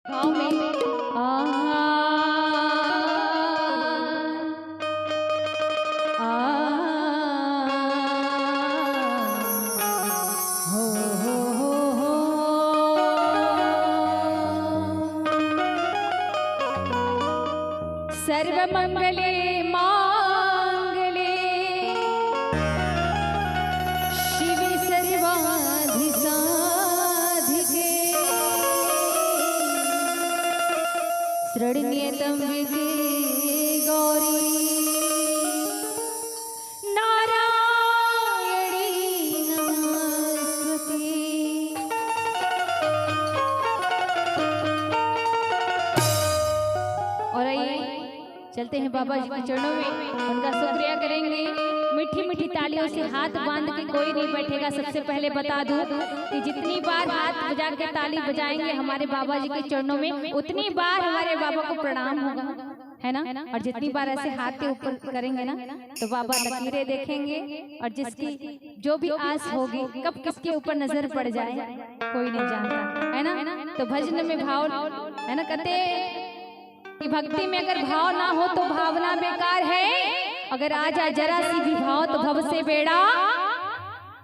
भाव में सर्वमंगले मांगले शिवे सर्वाधिसाधिके शरण्यत्र्यम्बके गौरी नारायणी नमोस्तुते। और आइए चलते हैं बाबा जी के चरणों में, उनका शुक्रिया करेंगे। मीठी मीठी तालियों से हाथ बांध के कोई नहीं बैठेगा। सबसे पहले बता दूं कि जितनी बार हाथ बजा के ताली बजाएंगे हमारे बाबा जी के चरणों में, उतनी बार हमारे बाबा को प्रणाम होगा, है ना। और जितनी बार ऐसे हाथ के ऊपर करेंगे ना तो बाबा लकीरें देखेंगे, और जिसकी जो भी आस होगी कब किसके ऊपर नजर पड़ जाए कोई नहीं जानता, है ना। तो भजन में भाव है ना, कहते कि भक्ति में अगर भाव ना हो तो भावना बेकार है, अगर आ जाए जरा सी भी भाव तो भव से बेड़ा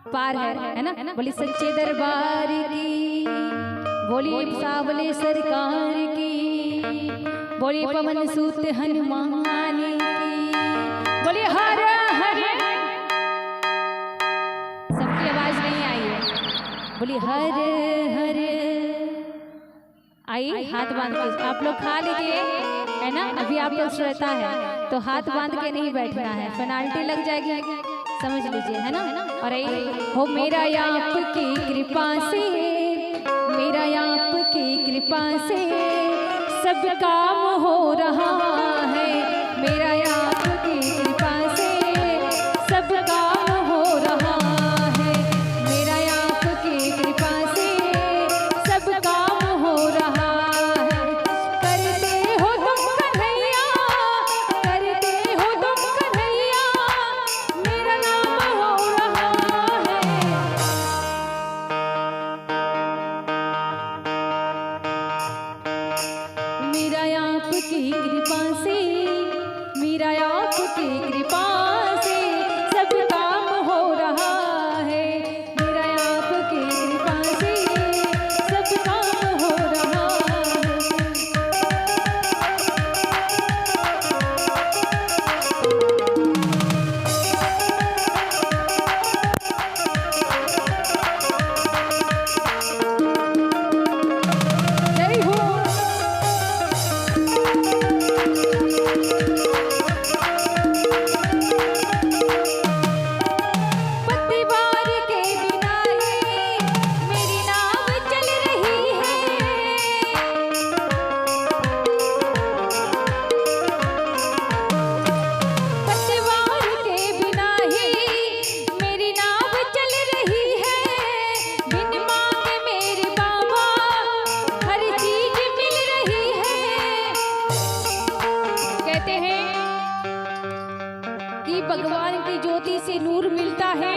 पार है ना। बोली सच्चे दरबार की, बोली सावले सरकार की, बोली पवन सूत हनुमान की, बोली हर हर। सबकी आवाज नहीं आई है, बोली हर हर। आइए हाथ बांध के आप लोग खा लीजिए, है ना। अभी आप लोग श्रोता है तो हाथ बांध के नहीं बैठना है, पेनाल्टी लग जाएगी, समझ लीजिए, है ना। और हो मेरा आपकी कृपा से, मेरा आपकी कृपा से सब काम हो रहा है, मेरा आपकी कृपा से सब काम हो रहा है, मेरा आपकी कृपा से सब काम हो रहा है। करते हो तुम कन्हैया, करते हो तुम कन्हैया, मेरा नाम हो रहा है। मेरा आपकी कृपा से, मेरा आपकी कृपा से सब काम हो रहा है, मेरा आपकी कृपा से सब काम हो रहा है। जय हो। पतवार के बिना ही मेरी नाव चल रही है, पतवार के बिना ही मेरी नाव चल रही है, बिन मांगे मेरे बाबा हर चीज मिल रही है। कहते हैं कि भगवान की ज्योति से नूर मिलता है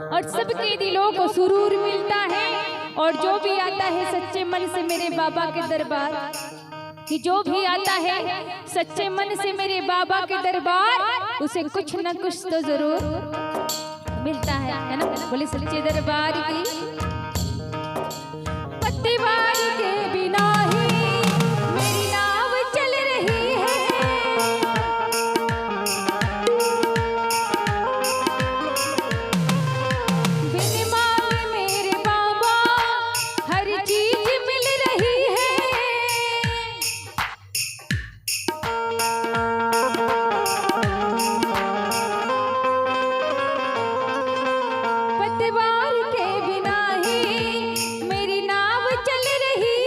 और सबके दिलों को सुरूर मिलता है, और जो भी आता है सच्चे मन से मेरे बाबा के दरबार, कि जो भी आता है सच्चे मन से मेरे बाबा के दरबार, उसे कुछ न कुछ तो जरूर मिलता है ना। बोले सच्चे दरबार की। पतवार के बिना ही मेरी नाव चल रही है, बिन मांगे मेरे बाबा हर चीज मिल रही है। पतवार के बिना ही मेरी नाव चल रही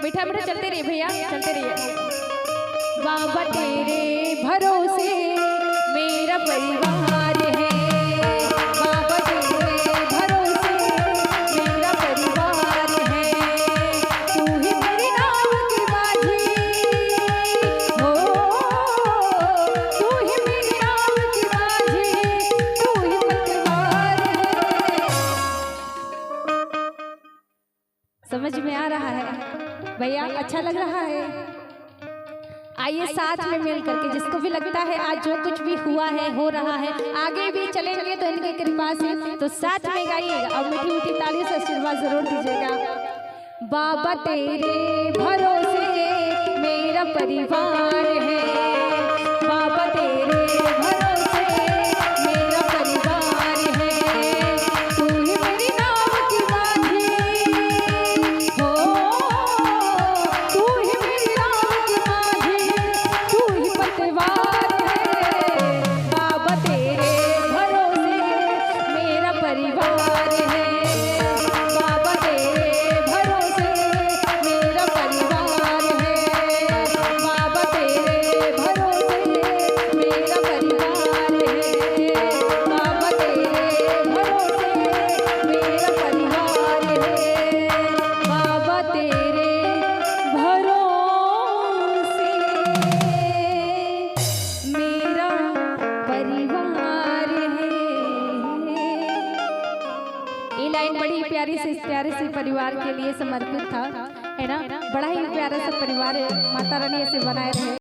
मीठा मीठा चलते रहिए भैया, चलते रहिए। बाबा तेरे भरोसे मेरा परिवार है, बाबा तेरे भरोसे मेरा परिवार है। तू ही मेरी नाव की माझी हो, तू ही मेरी नाव की माझी, तू ही पतवार है। समझ में आ रहा है भैया? अच्छा लग रहा है? आइए साथ में मिल करके, जिसको भी लगता है आज जो कुछ भी हुआ है हो रहा है आगे भी चलेंगे तो इनकी कृपा से, तो साथ में गाइएगा और मीठी मीठी तालियों से आशीर्वाद जरूर दीजिएगा। बाबा तेरे भरोसे मेरा परिवार है, बाबा तेरे भरोसे मेरा परिवार है। तू ही मेरी नाव की माझी हो, तू ही मेरी नाव की माझी, तू ही पतवार है। बाबा तेरे भरोसे मेरा परिवार है, बाबा तेरे भरोसे मेरा परिवार है, बाबा तेरे भरोसे मेरा परिवार है, बाबा तेरे भरोसे मेरा परिवार है, बाबा तेरे भरोसे मेरा परिवार है। ये लाइन बड़ी प्यारी से इस प्यारे से परिवार के लिए समर्पित था, है ना? बड़ा ही प्यारा सा परिवार है, माता रानी ऐसे बनाए रहे।